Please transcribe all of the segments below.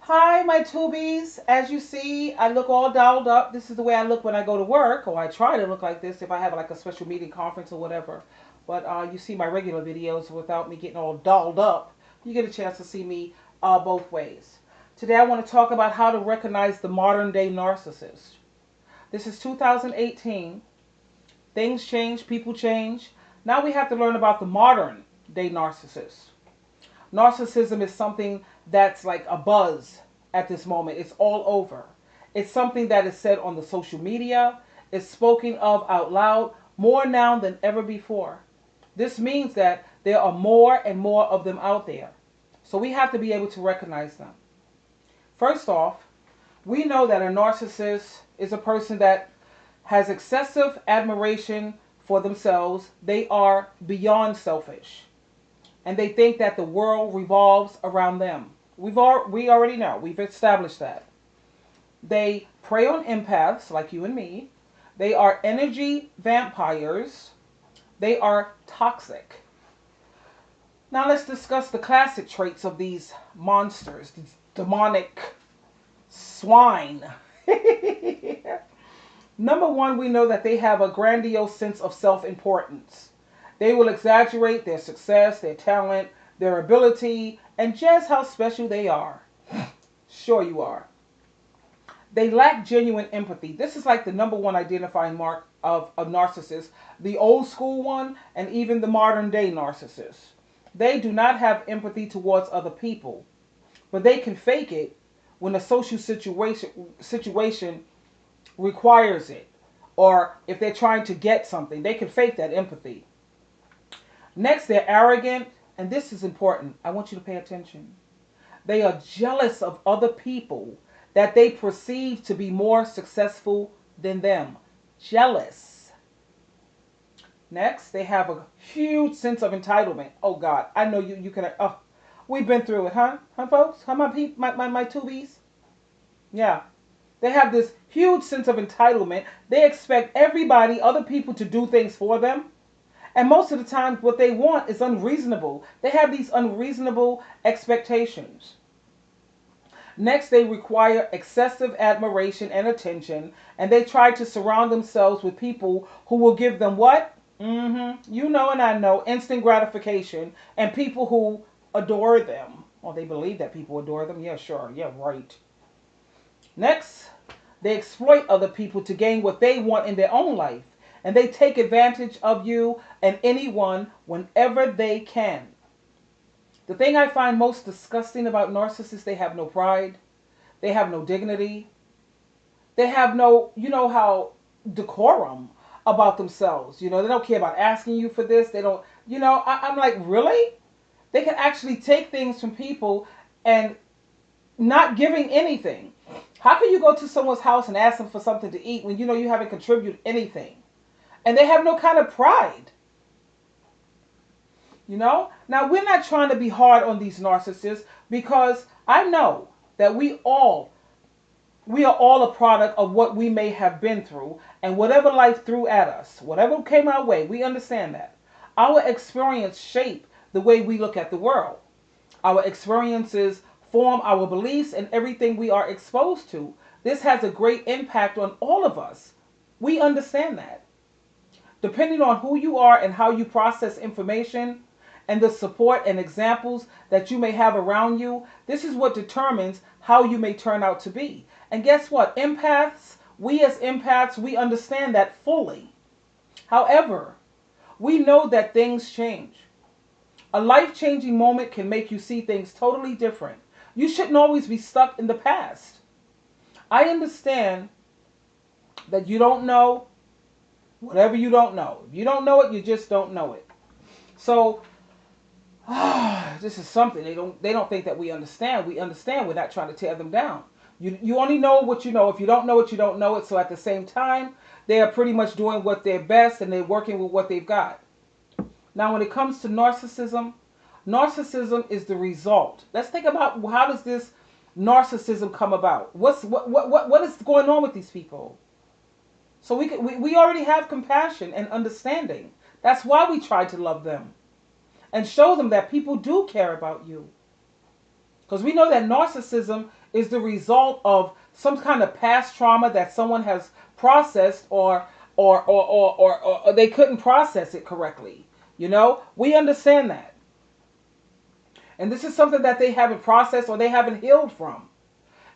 Hi, my tubies. As you see, I look all dolled up. This is the way I look when I go to work, or I try to look like this if I have like a special meeting, conference, or whatever. But you see my regular videos without me getting all dolled up. You get a chance to see me both ways. Today, I want to talk about how to recognize the modern day narcissist. This is 2018. Things change, people change. Now we have to learn about the modern day narcissist. Narcissism is something that's like a buzz at this moment. It's all over. It's something that is said on the social media. It's spoken of out loud more now than ever before. This means that there are more and more of them out there. So we have to be able to recognize them. First off, we know that a narcissist is a person that has excessive admiration for themselves. They are beyond selfish, and they think that the world revolves around them. We already know. We've established that. They prey on empaths like you and me. They are energy vampires. They are toxic. Now let's discuss the classic traits of these monsters, these demonic swine. Number one, we know that they have a grandiose sense of self-importance. They will exaggerate their success, their talent, their ability, and just how special they are. Sure you are. They lack genuine empathy. This is like the number one identifying mark of a narcissist, the old school one, and even the modern day narcissist. They do not have empathy towards other people, but they can fake it when a social situation requires it, or if they're trying to get something, they can fake that empathy. Next, they're arrogant, and this is important. I want you to pay attention. They are jealous of other people that they perceive to be more successful than them. Jealous. Next, they have a huge sense of entitlement. Oh God, I know you can. Oh, we've been through it, huh? Huh, folks? Huh, my tubies? Yeah. They have this huge sense of entitlement. They expect everybody, other people, to do things for them. And most of the time, what they want is unreasonable. They have these unreasonable expectations. Next, they require excessive admiration and attention, and they try to surround themselves with people who will give them what? You know, and I know, instant gratification, and people who adore them. Well, they believe that people adore them. Yeah, sure. Yeah, right. Next, they exploit other people to gain what they want in their own life. And they take advantage of you and anyone whenever they can. The thing I find most disgusting about narcissists, they have no pride. They have no dignity. They have no, how, decorum about themselves. They don't care about asking you for this. They don't, I'm like, really? They can actually take things from people and not giving anything. How can you go to someone's house and ask them for something to eat when you know you haven't contributed anything? And they have no kind of pride. Now, we're not trying to be hard on these narcissists, because I know that we are all a product of what we may have been through, and whatever life threw at us, whatever came our way, we understand that. Our experience shape the way we look at the world. Our experiences form our beliefs and everything we are exposed to. This has a great impact on all of us. We understand that. Depending on who you are and how you process information and the support and examples that you may have around you, this is what determines how you may turn out to be. And guess what? We as empaths, we understand that fully. However, we know that things change. A life-changing moment can make you see things totally different. You shouldn't always be stuck in the past. I understand that you don't know whatever you don't know. If you don't know it, you just don't know it. So, this is something they don't think that we understand. We understand. We're not trying to tear them down. You only know what you know. If you don't know it, you don't know it. So at the same time, they are pretty much doing what they're best, and they're working with what they've got. Now, when it comes to narcissism, narcissism is the result. Let's think about, how does this narcissism come about? What is going on with these people? So we already have compassion and understanding. That's why we try to love them and show them that people do care about you. Because we know that narcissism is the result of some kind of past trauma that someone has processed, or they couldn't process it correctly. We understand that. And this is something that they haven't processed or they haven't healed from.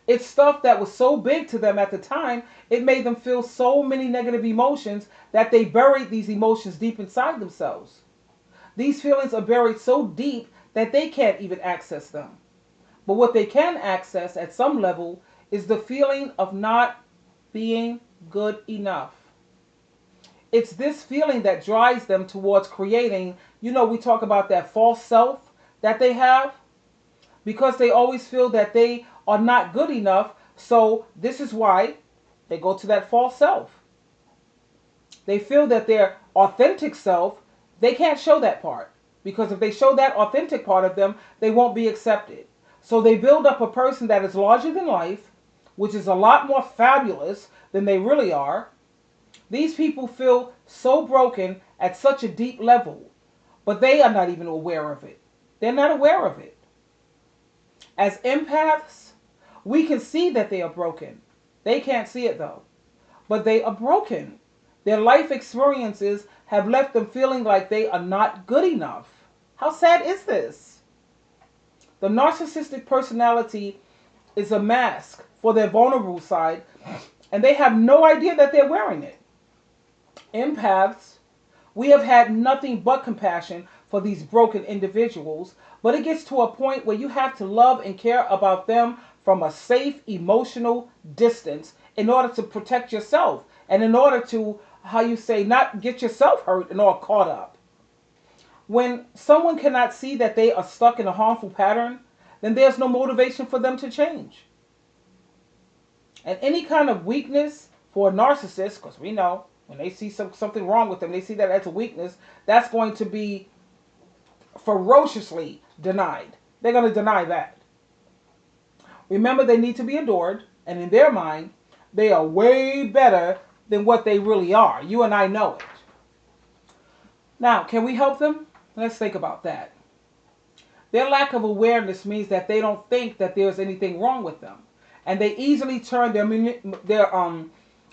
It's stuff that was so big to them at the time, it made them feel so many negative emotions that they buried these emotions deep inside themselves. These feelings are buried so deep that they can't even access them. But what they can access at some level is the feeling of not being good enough. It's this feeling that drives them towards creating, we talk about that false self that they have, because they always feel that they are not good enough. So this is why they go to that false self. They feel that their authentic self, they can't show that part. Because if they show that authentic part of them, they won't be accepted. So they build up a person that is larger than life, which is a lot more fabulous than they really are. These people feel so broken at such a deep level, but they are not even aware of it. They're not aware of it. As empaths, we can see that they are broken. They can't see it though, but they are broken. Their life experiences have left them feeling like they are not good enough. How sad is this? The narcissistic personality is a mask for their vulnerable side, and they have no idea that they're wearing it. Empaths, we have had nothing but compassion for these broken individuals, but it gets to a point where you have to love and care about them from a safe emotional distance in order to protect yourself and in order to, not get yourself hurt and all caught up. When someone cannot see that they are stuck in a harmful pattern, then there's no motivation for them to change. And any kind of weakness for a narcissist, because we know when they see something wrong with them, they see that as a weakness, that's going to be ferociously denied. They're going to deny that. Remember, they need to be adored, and in their mind, they are way better than what they really are. You and I know it. Now, can we help them? Let's think about that. Their lack of awareness means that they don't think that there's anything wrong with them. And they easily turn their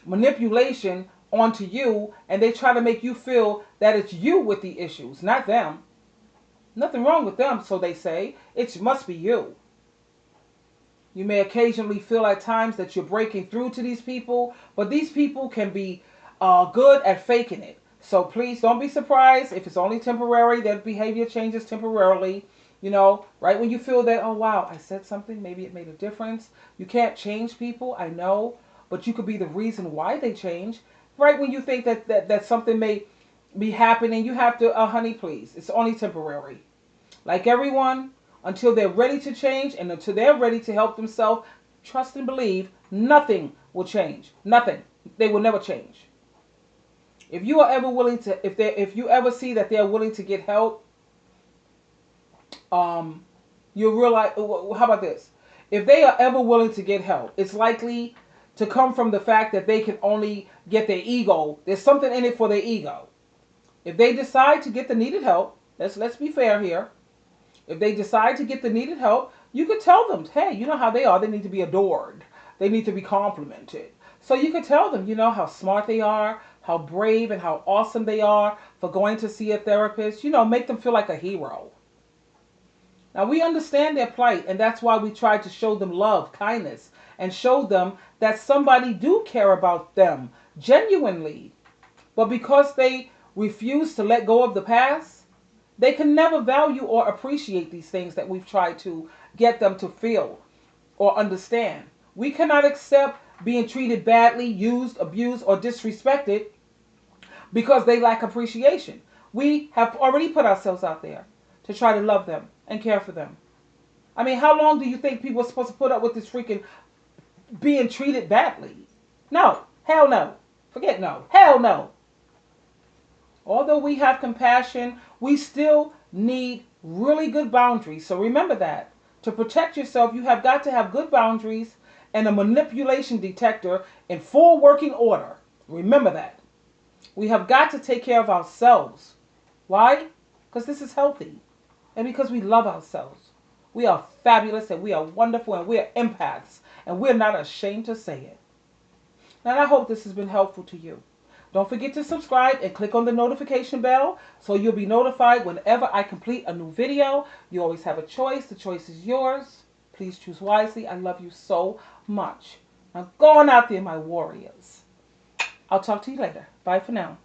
manipulation onto you, and they try to make you feel that it's you with the issues, not them. Nothing wrong with them, so they say. It must be you. You may occasionally feel at times that you're breaking through to these people, but these people can be good at faking it. So please don't be surprised if it's only temporary. Their behavior changes temporarily. Right when you feel that, oh wow, I said something, maybe it made a difference. You can't change people, I know, but you could be the reason why they change. Right when you think that something may be happening, you have to, honey, please, it's only temporary. Like everyone, until they're ready to change and until they're ready to help themselves, trust and believe, nothing will change. Nothing. They will never change. If you are ever willing to, if you ever see that they're willing to get help, you'll realize, how about this? If they are ever willing to get help, it's likely to come from the fact that they can only get their ego. There's something in it for their ego. If they decide to get the needed help, let's be fair here. If they decide to get the needed help, you could tell them, hey, you know how they are. They need to be adored. They need to be complimented. So you could tell them, how smart they are, how brave and how awesome they are for going to see a therapist. Make them feel like a hero. Now, we understand their plight, and that's why we try to show them love, kindness, and show them that somebody do care about them genuinely. But because they refuse to let go of the past, they can never value or appreciate these things that we've tried to get them to feel or understand. We cannot accept being treated badly, used, abused, or disrespected because they lack appreciation. We have already put ourselves out there to try to love them and care for them. I mean, how long do you think people are supposed to put up with this freaking being treated badly? No. Hell no. Forget no. Hell no. Although we have compassion, we still need really good boundaries. So remember that. To protect yourself, you have got to have good boundaries and a manipulation detector in full working order. Remember that. We have got to take care of ourselves. Why? Because this is healthy. And because we love ourselves. We are fabulous and we are wonderful and we are empaths. And we're not ashamed to say it. And I hope this has been helpful to you. Don't forget to subscribe and click on the notification bell so you'll be notified whenever I complete a new video. You always have a choice. The choice is yours. Please choose wisely. I love you so much. Now go on out there, my warriors. I'll talk to you later. Bye for now.